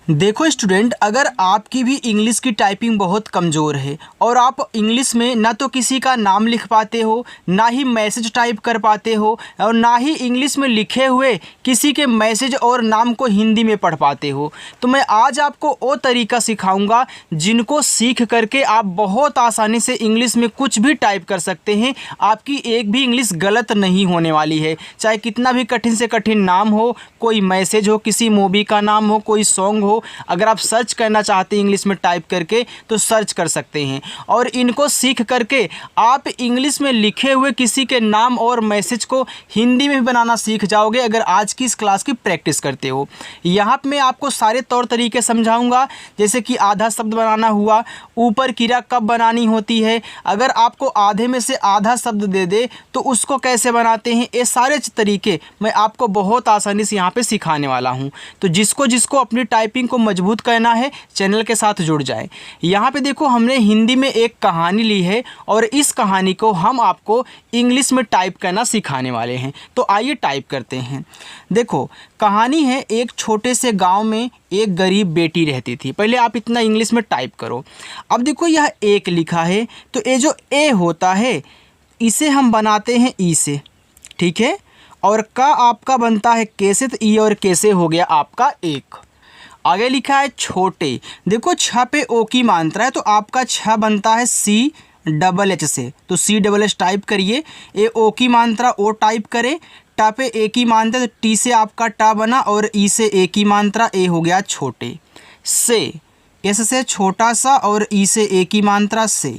देखो स्टूडेंट, अगर आपकी भी इंग्लिश की टाइपिंग बहुत कमज़ोर है और आप इंग्लिश में ना तो किसी का नाम लिख पाते हो, ना ही मैसेज टाइप कर पाते हो, और ना ही इंग्लिश में लिखे हुए किसी के मैसेज और नाम को हिंदी में पढ़ पाते हो, तो मैं आज आपको वो तरीका सिखाऊंगा जिनको सीख करके आप बहुत आसानी से इंग्लिश में कुछ भी टाइप कर सकते हैं। आपकी एक भी इंग्लिश गलत नहीं होने वाली है, चाहे कितना भी कठिन से कठिन नाम हो, कोई मैसेज हो, किसी मूवी का नाम हो, कोई सॉन्ग हो। अगर आप सर्च करना चाहते हैं इंग्लिश में टाइप करके तो सर्च कर सकते हैं, और इनको सीख करके आप इंग्लिश में लिखे हुए किसी के नाम और मैसेज को हिंदी में भी बनाना सीख जाओगे अगर आज की इस क्लास की प्रैक्टिस करते हो। यहाँ पे मैं आपको सारे तौर तरीके समझाऊंगा, जैसे कि आधा शब्द बनाना हुआ, ऊपर क्रिया कब बनानी होती है, अगर आपको आधे में से आधा शब्द दे दे तो उसको कैसे बनाते हैं, ये सारे तरीके मैं आपको बहुत आसानी से यहाँ पे सिखाने वाला हूँ। तो जिसको जिसको अपनी टाइपिंग को मजबूत करना है, चैनल के साथ जुड़ जाए। यहाँ पे देखो, हमने हिंदी में एक कहानी ली है और इस कहानी को हम आपको इंग्लिश में टाइप करना सिखाने वाले हैं। तो आइए टाइप करते हैं। देखो, कहानी है, एक छोटे से गांव में एक गरीब बेटी रहती थी। पहले आप इतना इंग्लिश में टाइप करो। अब देखो, यह एक लिखा है, तो ये जो ए होता है इसे हम बनाते हैं ई से, ठीक है, और का आपका बनता है कैसे, तो ई और कैसे हो गया आपका एक। आगे लिखा है छोटे, देखो छ पे ओ की मात्रा है तो आपका छ बनता है सी डबल एच से, तो सी डबल एच टाइप करिए। ए ओ की मात्रा ओ टाइप करें, टा पे ए की मात्रा तो टी से आपका टा बना, और ई से ए की मात्रा ए हो गया छोटे। से, एस से छोटा सा और ई से ए की मात्रा से।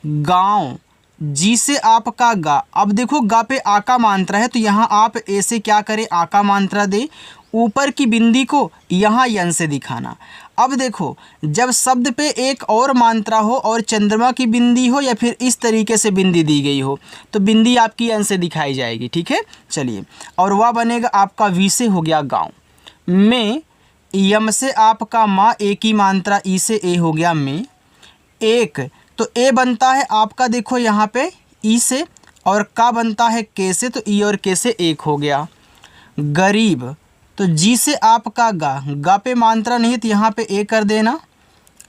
गाँव, जी से आपका गा, अब देखो गा पे आ का मात्रा है तो यहाँ आप ए से क्या करें, आ का मात्रा दे, ऊपर की बिंदी को यहाँ यन से दिखाना। अब देखो, जब शब्द पे एक और मात्रा हो और चंद्रमा की बिंदी हो या फिर इस तरीके से बिंदी दी गई हो तो बिंदी आपकी यन से दिखाई जाएगी, ठीक है। चलिए, और वह बनेगा आपका वी से हो गया गाँव। में, यम से आपका माँ, ए की मात्रा ई से ए हो गया में। एक, तो ए बनता है आपका देखो यहाँ पे ई से, और का बनता है के से, तो ई और के से एक हो गया। गरीब, तो जी से आपका गा, गा पे मात्रा नहीं तो यहाँ पे ए कर देना।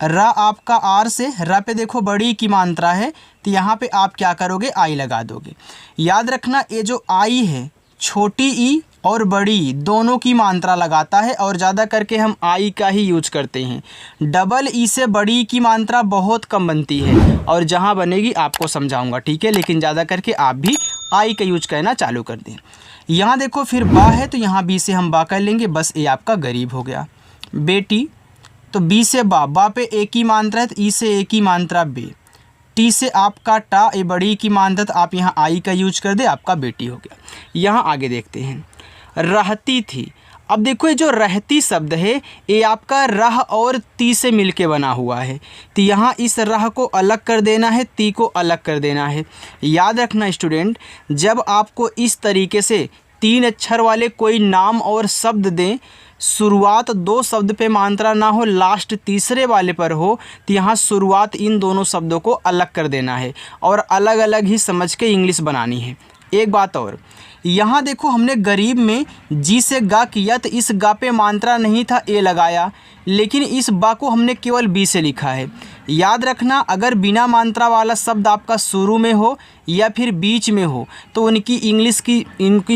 रा आपका आर से, रा पे देखो बड़ी की मात्रा है तो यहाँ पे आप क्या करोगे, आई लगा दोगे। याद रखना, ये जो आई है छोटी ई और बड़ी दोनों की मात्रा लगाता है, और ज़्यादा करके हम आई का ही यूज करते हैं। डबल ई से बड़ी की मात्रा बहुत कम बनती है, और जहाँ बनेगी आपको समझाऊंगा, ठीक है, लेकिन ज़्यादा करके आप भी आई का यूज करना चालू कर दें। यहाँ देखो फिर बा है तो यहाँ बी से हम बा कर लेंगे, बस ये आपका गरीब हो गया। बेटी, तो बी से बा, बा पे ए की मात्रा है तो ई से ए की मात्रा बे। टी से आपका टा, ए बड़ी की मात्रा तो आप यहाँ आई का यूज कर दे, आपका बेटी हो गया। यहाँ आगे देखते हैं, रहती थी। अब देखो, ये जो रहती शब्द है ये आपका रह और ती से मिलके बना हुआ है, तो यहाँ इस रह को अलग कर देना है, ती को अलग कर देना है। याद रखना स्टूडेंट, जब आपको इस तरीके से 3 अक्षर वाले कोई नाम और शब्द दें, शुरुआत 2 शब्द पे मात्रा ना हो, लास्ट तीसरे वाले पर हो, तो यहाँ शुरुआत इन दोनों शब्दों को अलग कर देना है और अलग अलग ही समझ के इंग्लिश बनानी है। एक बात और, यहाँ देखो हमने गरीब में जी से गा किया तो इस गा पे मात्रा नहीं था, ए लगाया, लेकिन इस बा को हमने केवल बी से लिखा है। याद रखना, अगर बिना मात्रा वाला शब्द आपका शुरू में हो या फिर बीच में हो तो इनकी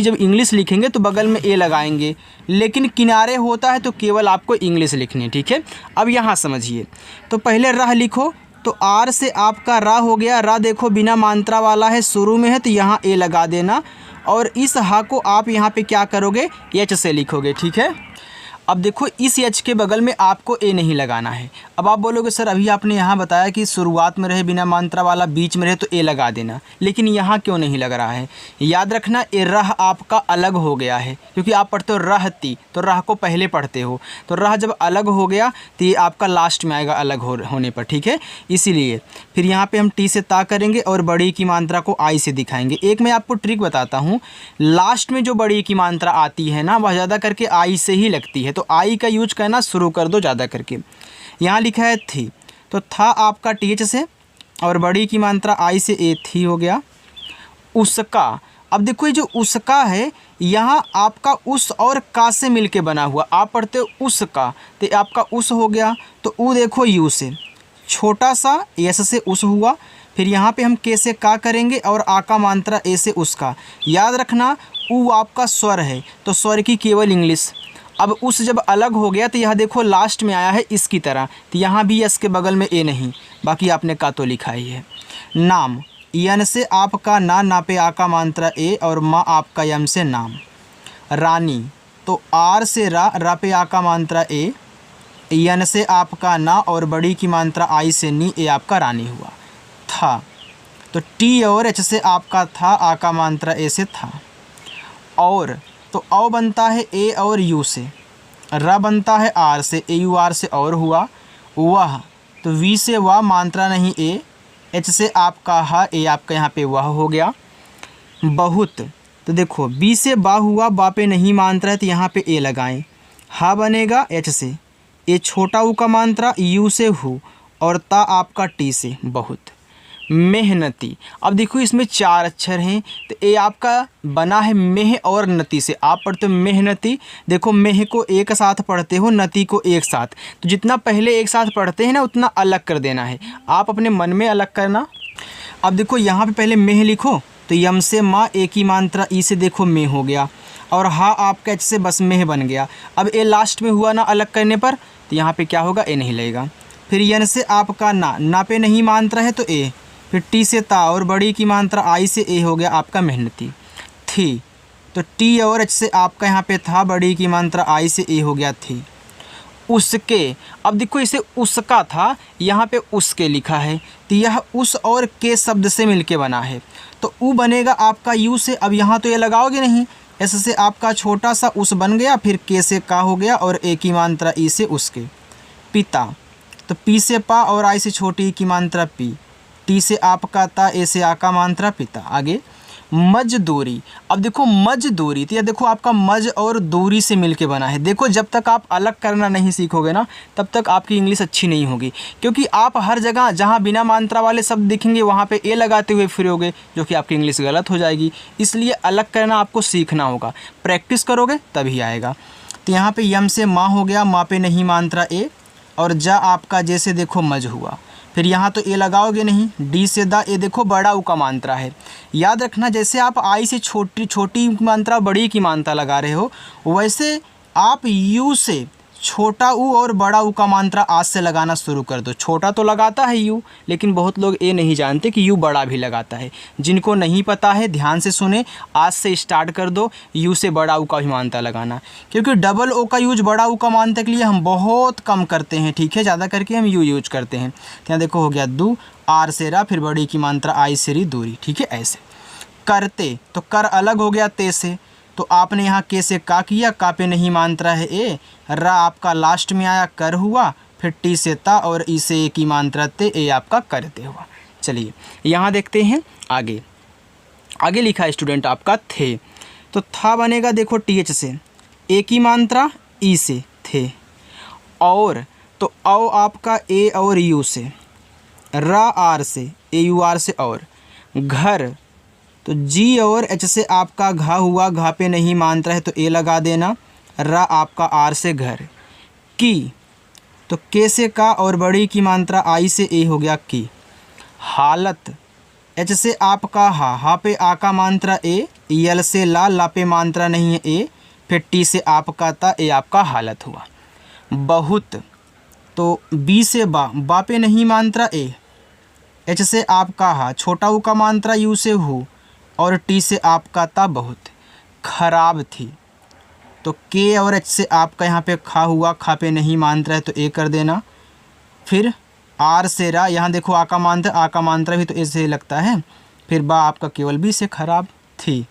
जब इंग्लिश लिखेंगे तो बगल में ए लगाएंगे, लेकिन किनारे होता है तो केवल आपको इंग्लिश लिखनी है, ठीक है। अब यहाँ समझिए, तो पहले राह लिखो, तो आर से आपका रा हो गया। रा देखो बिना मात्रा वाला है, शुरू में है तो यहाँ ए लगा देना, और इस हा को आप यहाँ पे क्या करोगे, एच से लिखोगे, ठीक है। अब देखो, इस एच के बगल में आपको ए नहीं लगाना है। अब आप बोलोगे सर अभी आपने यहाँ बताया कि शुरुआत में रहे बिना मात्रा वाला, बीच में रहे तो ए लगा देना, लेकिन यहाँ क्यों नहीं लग रहा है। याद रखना, ए रह आपका अलग हो गया है, क्योंकि आप पढ़ते हो रहती तो रह को पहले पढ़ते हो, तो रह जब अलग हो गया तो ये आपका लास्ट में आएगा अलग होने पर, ठीक है। इसीलिए फिर यहाँ पे हम टी से ता करेंगे और बड़ी की मात्रा को आई से दिखाएंगे। एक मैं आपको ट्रिक बताता हूँ, लास्ट में जो बड़ी की मात्रा आती है ना, वह ज़्यादा करके आई से ही लगती है, तो आई का यूज करना शुरू कर दो ज़्यादा करके। यहाँ लिखा है थी, तो था आपका टी एच से और बड़ी की मात्रा आई से, ए थी हो गया। उसका, अब देखो ये जो उसका है, यहाँ आपका उस और का से मिलके बना हुआ, आप पढ़ते हो उसका, तो आपका उस हो गया। तो ऊ देखो यू से, छोटा सा यस से उस हुआ। फिर यहाँ पे हम के से का करेंगे और आ का मात्रा ए से उसका। याद रखना ऊ आपका स्वर है, तो स्वर की केवल इंग्लिश। अब उस जब अलग हो गया तो यह देखो लास्ट में आया है इसकी तरह, तो यहाँ भी यस के बगल में ए नहीं, बाकी आपने का तो लिखा ही है। नाम, यन से आपका ना पे आ का मात्रा ए और माँ आपका यम से नाम। रानी, तो आर से रा पे आ का मात्रा ए, यन से आपका ना और बड़ी की मात्रा आई से नी, ए आपका रानी हुआ। था, तो टी और एच से आपका था, आ का मात्रा ए से था। और, तो औ बनता है ए और यू से, र बनता है आर से, ए यू आर से और हुआ। वह, तो वी से वाह मात्रा नहीं ए, एच से आपका हा, ए आपका यहाँ पे वह हो गया। बहुत, तो देखो बी से बा हुआ, बा पे नहीं मात्रा है तो यहाँ पे ए लगाएं। हा बनेगा एच से, ए छोटा ऊ का मात्रा यू से हु, और ता आपका टी से बहुत। मेहनती, अब देखो इसमें 4 अक्षर हैं, तो ए आपका बना है मेह और नती से। आप पढ़ते हो मेहनती, देखो मेह को एक साथ पढ़ते हो, नती को एक साथ, तो जितना पहले एक साथ पढ़ते हैं ना उतना अलग कर देना है, आप अपने मन में अलग करना। अब देखो यहाँ पे पहले मेह लिखो, तो यम से माँ, ए की मात्रा ई से देखो में हो गया, और हा आपका एच से बस मेह बन गया। अब ए लास्ट में हुआ ना अलग करने पर, तो यहाँ पे क्या होगा, ए नहीं लगेगा। फिर यन से आपका ना पे नहीं मात्रा है तो ए, फिर टी से ता और बड़ी की मात्रा आई से ए हो गया आपका मेहनती। थी, तो टी और एच से आपका यहाँ पे था, बड़ी की मात्रा आई से ए हो गया थी। उसके, अब देखो इसे उसका था, यहाँ पे उसके लिखा है, तो यह उस और के शब्द से मिलके बना है, तो ऊ बनेगा आपका यू से। अब यहाँ तो ये लगाओगे नहीं, एस से आपका छोटा सा उस बन गया, फिर के से का हो गया और ए की मात्रा ई से उसके। पिता, तो पी से पा और आई से छोटी की मात्रा पी, टी से आपका ता, ए से आ का मात्रा पिता। आगे मजदूरी, अब देखो मजदूरी, तो यह देखो आपका मज और दूरी से मिलके बना है। देखो जब तक आप अलग करना नहीं सीखोगे ना तब तक आपकी इंग्लिश अच्छी नहीं होगी, क्योंकि आप हर जगह जहाँ बिना मात्रा वाले शब्द दिखेंगे वहाँ पे ए लगाते हुए फिरोगे, जो कि आपकी इंग्लिश गलत हो जाएगी। इसलिए अलग करना आपको सीखना होगा, प्रैक्टिस करोगे तभी आएगा। तो यहाँ पे यम से माँ हो गया, माँ पे नहीं मात्रा ए, और जा आपका जैसे देखो मज हुआ। फिर यहाँ तो ए लगाओगे नहीं, डी से दा, ए देखो बड़ा ऊ का मात्रा है। याद रखना जैसे आप आई से छोटी मात्रा बड़ी की मात्रा लगा रहे हो, वैसे आप यू से छोटा ऊ और बड़ा ऊ का मात्रा आज से लगाना शुरू कर दो। छोटा तो लगाता है यू, लेकिन बहुत लोग ये नहीं जानते कि यू बड़ा भी लगाता है। जिनको नहीं पता है ध्यान से सुने, आज से स्टार्ट कर दो यू से बड़ा ऊ का भी मात्रा लगाना, क्योंकि डबल ओ का यूज बड़ा ऊ का मात्रा के लिए हम बहुत कम करते हैं, ठीक है, ज़्यादा करके हम यू यूज करते हैं। यहाँ देखो हो गया दू, आर से रा, फिर बड़ी की मात्रा आई से री, दूरी, ठीक है। ऐसे करते, तो कर अलग हो गया ते से, तो आपने यहाँ के से का किया, का पे नहीं मात्रा है ए, रा आपका लास्ट में आया कर हुआ, फिर टी से ता और ई से ए की मात्रा ते, ए आपका करते हुआ। चलिए यहाँ देखते हैं आगे। आगे लिखा है स्टूडेंट आपका थे, तो था बनेगा देखो टी एच से, ए की मात्रा ई से थे। और, तो औ आपका ए और यू से, रा आर से, ए यू आर से। और घर, तो जी और एच से आपका घा हुआ, घा पे नहीं मात्रा है तो ए लगा देना, रा आपका आर से घर। की, तो के से का और बड़ी की मात्रा आई से ए हो गया की। हालत, एच से आपका हा पे आ का मात्रा ए, यल से ला पे मात्रा नहीं है ए, फिर टी से आपका ता, ए आपका हालत हुआ। बहुत, तो बी से बा पे नहीं मात्रा ए, एच से आपका हा, छोटा ऊ का मात्रा यू से हु, और टी से आपका ता बहुत। खराब थी, तो के और एच से आपका यहाँ पे खा हुआ, खा पे नहीं मात्रा है तो ए कर देना। फिर आर से रा, यहाँ देखो आ का मात्रा भी तो ए से लगता है, फिर बा आपका केवल बी से खराब थी,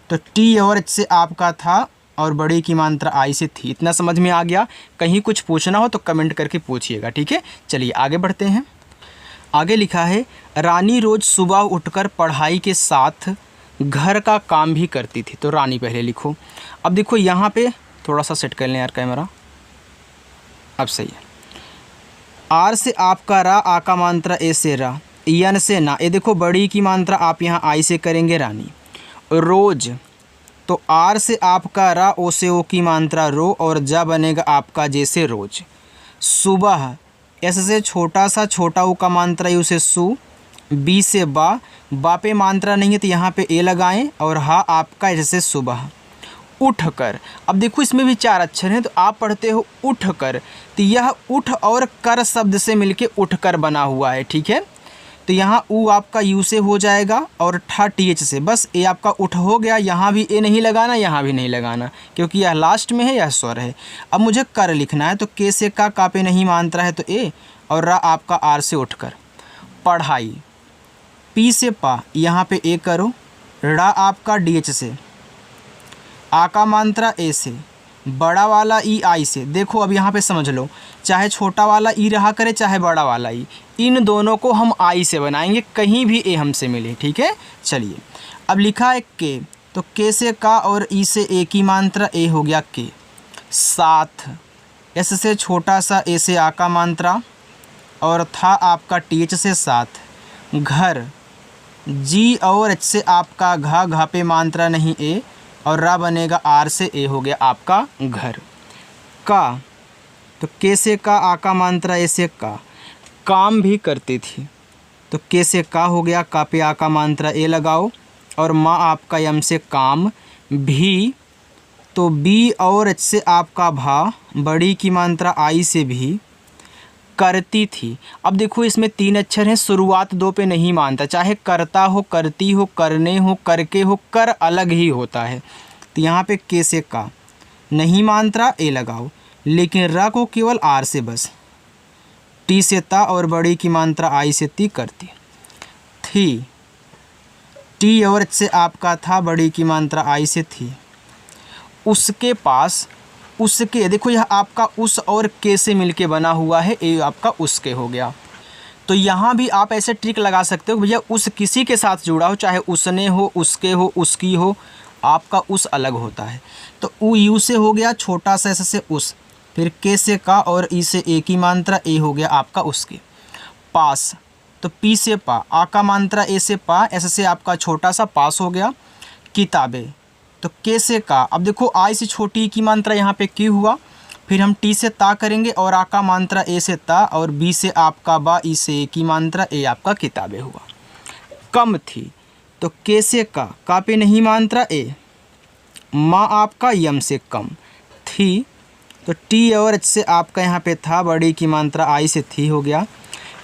तो टी और एच से आपका था और बड़ी की मात्रा आई से थी। इतना समझ में आ गया? कहीं कुछ पूछना हो तो कमेंट करके पूछिएगा, ठीक है। चलिए आगे बढ़ते हैं। आगे लिखा है रानी रोज़ सुबह उठकर पढ़ाई के साथ घर का काम भी करती थी। तो रानी पहले लिखो। अब देखो यहाँ पे थोड़ा सा सेट कर लें यार कैमरा, अब सही है। आर से आपका रा, आ का मात्रा ए से रा, यन से ना, ये देखो बड़ी की मात्रा आप यहाँ आई से करेंगे रानी। रोज, तो आर से आपका रा, ओ से ओ की मात्रा रो, और जा बनेगा आपका जैसे रोज। सुबह, एस से छोटा सा छोटा ऊ का मात्रा यू से सु, बी से बा, बा पे मात्रा नहीं है तो यहाँ पे ए लगाएं, और हा आपका जैसे सुबह। उठ कर, अब देखो इसमें भी 4 अक्षर हैं, तो आप पढ़ते हो उठ कर, तो यह उठ और कर शब्द से मिलके उठ कर बना हुआ है, ठीक है। तो यहाँ ऊ आपका यू से हो जाएगा और ठा टी एच से, बस ए आपका उठ हो गया। यहाँ भी ए नहीं लगाना, यहाँ भी नहीं लगाना, क्योंकि यह लास्ट में है, यह स्वर है। अब मुझे कर लिखना है, तो के से का पे नहीं मात्रा है तो ए, और रा आपका आर से उठ कर। पढ़ाई, पी से पा, यहाँ पे ए करो, रा आपका डी एच से, आ का मात्रा ए से, बड़ा वाला ई आई से। देखो अब यहाँ पे समझ लो, चाहे छोटा वाला ई रहा करे चाहे बड़ा वाला ई, इन दोनों को हम आई से बनाएंगे, कहीं भी ए हमसे मिले, ठीक है। चलिए अब लिखा है के, तो के से का और ई से ए की मात्रा ए हो गया के। साथ, एस से छोटा सा ए से आ का मात्रा, और था आपका टी एच से साथ। घर, जी और एच से आपका घा पे मात्रा नहीं ए, और रा बनेगा आर से ए हो गया आपका घर। का, तो के से का आ का मात्रा ए से का, काम भी करती थी, तो के से का हो गया, का पे आ का मात्रा ए लगाओ, और माँ आपका यम से काम भी, तो बी और एच से आपका भा, बड़ी की मात्रा आई से भी। करती थी, अब देखो इसमें 3 अक्षर हैं, शुरुआत 2 पे नहीं मानता, चाहे करता हो, करती हो, करने हो, करके हो, कर अलग ही होता है। तो यहाँ पे के से का नहीं मात्रा ए लगाओ, लेकिन रा को केवल आर से बस। टी से ता और बड़ी की मात्रा आई से ती करती थी। टी और एच से आपका था, बड़ी की मात्रा आई से थी। उसके पास, उसके, देखो यह आपका उस और के से मिलके बना हुआ है, ये आपका उसके हो गया। तो यहाँ भी आप ऐसे ट्रिक लगा सकते हो, भैया उस किसी के साथ जुड़ा हो, चाहे उसने हो, उसके हो, उसकी हो, आपका उस अलग होता है। तो ऊ यू से हो गया छोटा सा एस से उस, फिर के से का और ई से ए की मात्रा ए हो गया आपका उसके। पास, तो पी से पा, आ का मात्रा ए से पा, एस से आपका छोटा सा पास हो गया। किताबें, तो के से का, अब देखो आई से छोटी की मात्रा यहाँ पे की हुआ, फिर हम टी से ता करेंगे, और आ का मात्रा ए से ता, और बी से आपका बा, ई से ए की मात्रा ए आपका किताबें हुआ। कम थी, तो के से का पे नहीं मात्रा ए, माँ आपका यम से कम थी, तो टी और एच से आपका यहाँ पे था, बड़ी की मात्रा आई से थी हो गया।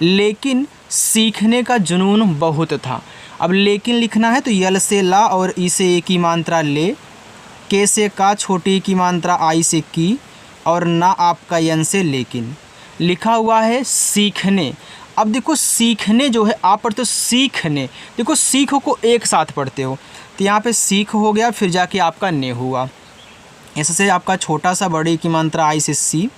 लेकिन सीखने का जुनून बहुत था, अब लेकिन लिखना है तो यल से ला और ई से ए की मात्रा ले, के से का छोटी की मात्रा आई से की, और ना आपका यन से लेकिन। लिखा हुआ है सीखने, अब देखो सीखने जो है आप पढ़ते हो सीखने, देखो सीख को एक साथ पढ़ते हो, तो यहाँ पे सीख हो गया, फिर जाके आपका ने हुआ। इससे आपका छोटा सा बड़ी की मात्रा आई से सी,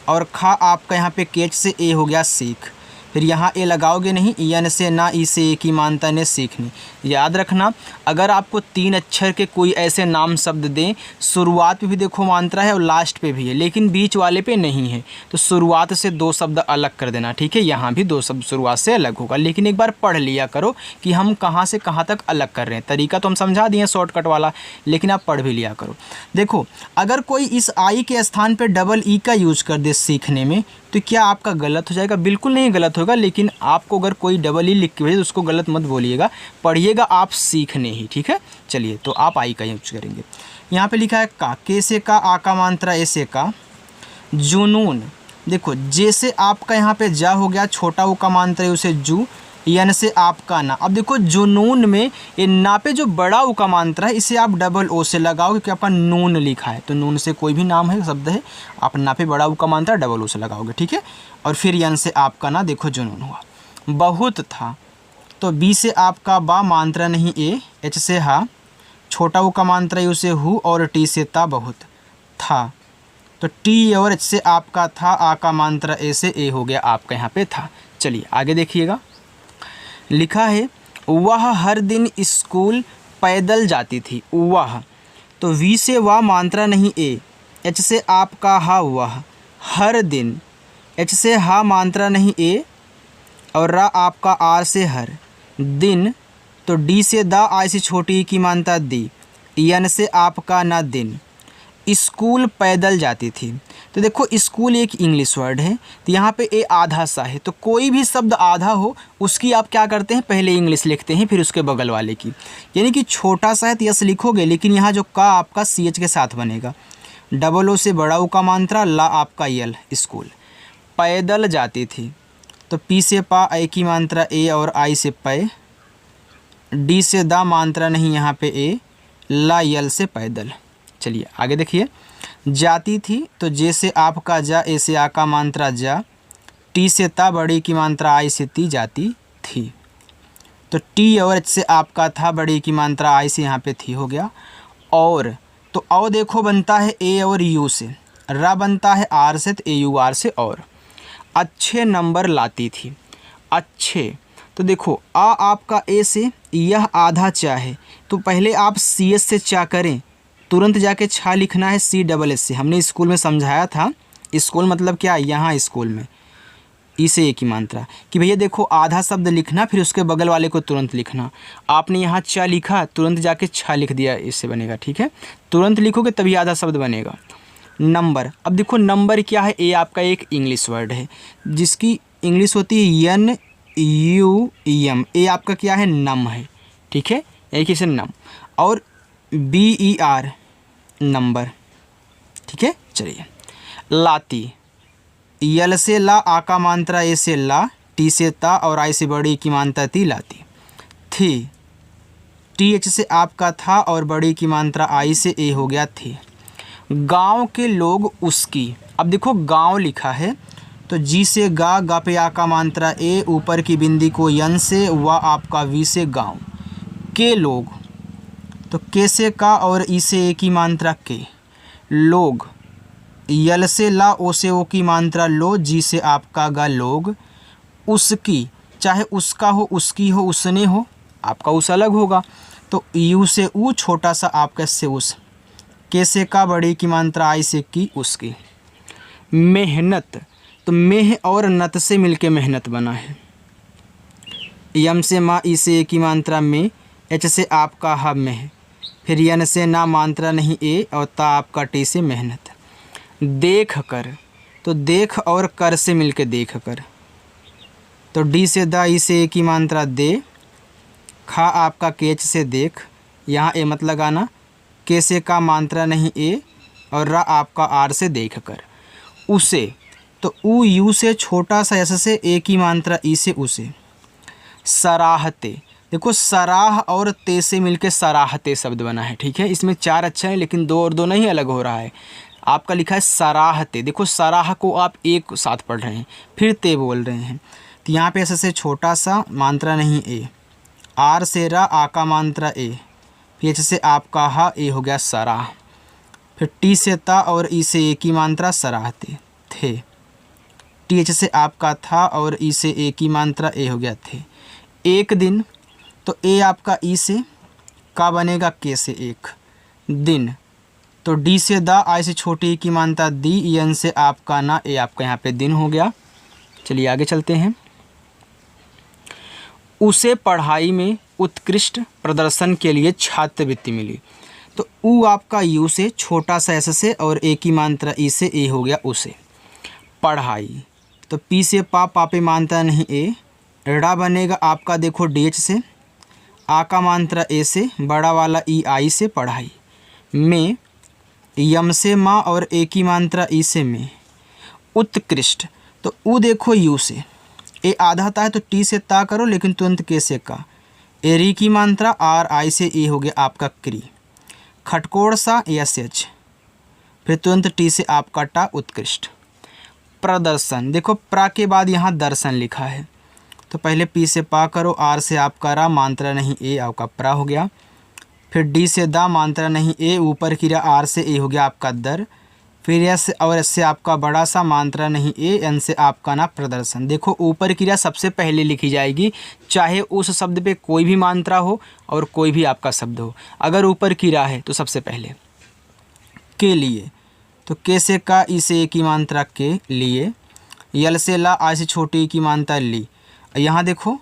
और खा आपका यहाँ पे केच से ए हो गया सीख, फिर यहाँ ए लगाओगे नहीं, यन से ना, ई से ए की मात्रा ने सीखनी। याद रखना, अगर आपको 3 अक्षर के कोई ऐसे नाम शब्द दें, शुरुआत पे भी देखो मात्रा है और लास्ट पे भी है, लेकिन बीच वाले पे नहीं है, तो शुरुआत से 2 शब्द अलग कर देना, ठीक है। यहाँ भी 2 शब्द शुरुआत से अलग होगा, लेकिन एक बार पढ़ लिया करो कि हम कहाँ से कहाँ तक अलग कर रहे हैं। तरीका तो हम समझा दिए शॉर्टकट वाला, लेकिन आप पढ़ भी लिया करो। देखो अगर कोई इस आई के स्थान पर डबल ई का यूज कर दे सीखने में, तो क्या आपका गलत हो जाएगा? बिल्कुल नहीं गलत होगा, लेकिन आपको अगर कोई डबल ई लिख के भेजे तो उसको गलत मत बोलिएगा, पढ़िएगा आप सीखने ही, ठीक है। चलिए तो आप आई का यूज करेंगे। यहाँ पे लिखा है का, के से का, आ का मात्रा ए से का। जुनून, देखो जैसे आपका यहाँ पे जा हो गया, छोटा ओ का मात्रा है उसे जू, यन से आपका ना। अब देखो जुनून में ये ना पे जो बड़ा ओ का मात्रा है इसे आप डबल ओ से लगाओ, क्योंकि आपका नून लिखा है, तो नून से कोई भी नाम है शब्द है, आप ना पे बड़ा ओ का मात्रा डबल ओ से लगाओगे, ठीक है। और फिर यन से आपका ना, देखो जुनून हुआ। बहुत था, तो बी से आपका बा मात्रा नहीं ए, एच से हा, छोटा ओ का मात्रा यू से हु, और टी से ता बहुत था, तो टी और एच से आपका था, आ का मात्रा ए से ए हो गया आपका यहाँ पे था। चलिए आगे देखिएगा, लिखा है वह हर दिन स्कूल पैदल जाती थी। वह, तो वी से वाह मात्रा नहीं ए, एच से आपका हा, वह हर दिन, एच से हा मात्रा नहीं ए, और रा आपका आर से हर, दिन तो डी से द, आई से छोटी ई की मानता दी, यन से आपका ना दिन, स्कूल पैदल जाती थी। तो देखो स्कूल एक इंग्लिश वर्ड है, तो यहाँ पे ए आधा सा है, तो कोई भी शब्द आधा हो उसकी आप क्या करते हैं, पहले इंग्लिश लिखते हैं फिर उसके बगल वाले की। यानी कि छोटा सा है तो यस लिखोगे, लेकिन यहाँ जो का आपका सी एच के साथ बनेगा। डबल ओ से बड़ा ऊ का मात्रा, ला आपका यल, स्कूल। पैदल जाती थी, तो पी से पा, ए की मात्रा ए और आई से पै, डी से दा मात्रा नहीं यहाँ पे ए, ला यल से पैदल। चलिए आगे देखिए, जाती थी तो जे से आपका जा, ए से आ का मात्रा जा, टी से ता बड़ी की मात्रा आई से ती, जाती थी। तो टी और एच से आपका था, बड़ी की मात्रा आई से यहाँ पे थी हो गया। और तो औ देखो बनता है ए और यू से, रा बनता है आर से, तो ए यू आर से और। अच्छे नंबर लाती थी, अच्छे, तो देखो आ आपका ए से, यह आधा चा है, तो पहले आप सी एस से चा करें, तुरंत जाके छा लिखना है सी डबल एस से। हमने स्कूल में समझाया था, स्कूल मतलब क्या, यहाँ स्कूल में ई से ए की मात्रा, कि भैया देखो आधा शब्द लिखना फिर उसके बगल वाले को तुरंत लिखना। आपने यहाँ चा लिखा, तुरंत जाके छा लिख दिया, इससे बनेगा, ठीक है। तुरंत लिखोगे तभी आधा शब्द बनेगा। नंबर, अब देखो नंबर क्या है, ए आपका एक इंग्लिश वर्ड है जिसकी इंग्लिश होती है एन यू एम। ए आपका क्या है, नम है, ठीक है, एक ही से नम। और बी ई आर, नंबर, ठीक है। चलिए, लाती, यल से ला, आ का मात्रा ए से ला, टी से ता और आई से बड़ी की मात्रा ती, लाती। थी, टी एच से आपका था और बड़ी की मात्रा आई से ए हो गया थी। गांव के लोग उसकी, अब देखो गांव लिखा है तो जी से गा, गा पे आ का मात्रा ए, ऊपर की बिंदी को यन से, व आपका वी से गांव के लोग, तो के से का और ई से ए की मात्रा के, लोग, यल से ला, ओ से ओ की मात्रा लो, जी से आपका गा लोग, उसकी, चाहे उसका हो, उसकी हो, उसने हो, आपका उस अलग होगा, तो यू से ऊ, छोटा सा आपका से उस, के से का, बड़ी की मात्रा आई से की, उसकी। मेहनत, तो मेह और नत से मिलके मेहनत बना है। यम से माँ, ई से ए की मात्रा में, एच से आपका हा में, फिर यन से ना मात्रा नहीं ए, और ता आपका टी से मेहनत। देख कर, तो देख और कर से मिलके देख कर, तो डी से दा, ई से ए की मात्रा दे, खा आपका केच से देख, यहाँ ए मत लगाना, के से का मात्रा नहीं ए, और रा आपका आर से देख कर। उसे, तो ऊ यू से, छोटा सा एस से, ए की मात्रा ई से उसे। सराहते, देखो सराह और ते से मिलके सराहते शब्द बना है, ठीक है। इसमें चार अक्षर हैं लेकिन दो और दो नहीं अलग हो रहा है। आपका लिखा है सराहते, देखो सराह को आप एक साथ पढ़ रहे हैं, फिर ते बोल रहे हैं, तो यहाँ पे ऐसे से छोटा सा, मात्रा नहीं ए, आर से रा, आ का मात्रा ए, फिर एच से आपका हा, ए हो गया सराह, फिर टी से ता और ई से ए की मात्रा सराहते थे, टी एच से आपका था और ई से ए की मात्रा ए हो गया थे। एक दिन, तो ए आपका ई से का बनेगा, के से एक, दिन, तो डी से दा, आई से छोटी की मात्रा दी, एन से आपका ना, ए आपका यहाँ पे दिन हो गया। चलिए आगे चलते हैं। उसे पढ़ाई में उत्कृष्ट प्रदर्शन के लिए छात्रवृत्ति मिली, तो ऊ आपका यू से, छोटा सा एस से और ए की मात्रा ई से, ए हो गया उसे। पढ़ाई, तो पी से पा, पा पे मात्रा नहीं ए, ड़ा बनेगा आपका देखो डी एच से, आ का मात्रा ए से, बड़ा वाला ई आई से, पढ़ाई। में, यम से माँ और ए की मात्रा ई से में। उत्कृष्ट, तो ऊ देखो यू से, ए आधा ता है तो टी से ता करो, लेकिन तुरंत के से का, ए री की मात्रा आर आई से, ए हो गया आपका क्री। खटकोड़ सा, एस एच, फिर तुरंत टी से आपका टा, उत्कृष्ट। प्रदर्शन, देखो प्रा के बाद यहाँ दर्शन लिखा है, तो पहले पी से पा करो, आर से आपका रा, मात्रा नहीं ए, आपका प्रा हो गया, फिर डी से दा, मात्रा नहीं ए, ऊपर की रा, आर से ए हो गया आपका दर, फिर एस और एस से आपका बड़ा सा, मात्रा नहीं ए, एन से आपका ना, प्रदर्शन। देखो ऊपर की रा सबसे पहले लिखी जाएगी, चाहे उस शब्द पे कोई भी मात्रा हो और कोई भी आपका शब्द हो। अगर ऊपर की रा है तो सबसे पहले। के लिए, तो के से का, ई से ए की मात्रा के लिए, यल से ला, आई से छोटी की मात्रा ली, यहाँ देखो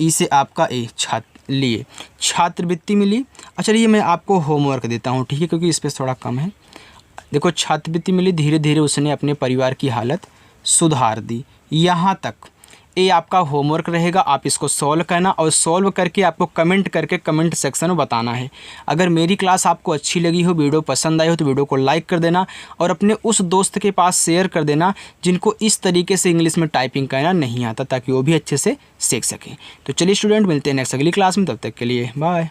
ई से आपका ए, छात्र, लिए। छात्रवृत्ति मिली। अच्छा ये मैं आपको होमवर्क देता हूँ, ठीक है, क्योंकि इस पर थोड़ा कम है। देखो छात्रवृत्ति मिली, धीरे धीरे उसने अपने परिवार की हालत सुधार दी। यहाँ तक ये आपका होमवर्क रहेगा, आप इसको सॉल्व करना और सॉल्व करके आपको कमेंट करके कमेंट सेक्शन में बताना है। अगर मेरी क्लास आपको अच्छी लगी हो, वीडियो पसंद आई हो तो वीडियो को लाइक कर देना और अपने उस दोस्त के पास शेयर कर देना जिनको इस तरीके से इंग्लिश में टाइपिंग करना नहीं आता, ताकि वो भी अच्छे से सीख सकें। तो चलिए स्टूडेंट, मिलते हैं नेक्स्ट अगली क्लास में, तब तक के लिए बाय।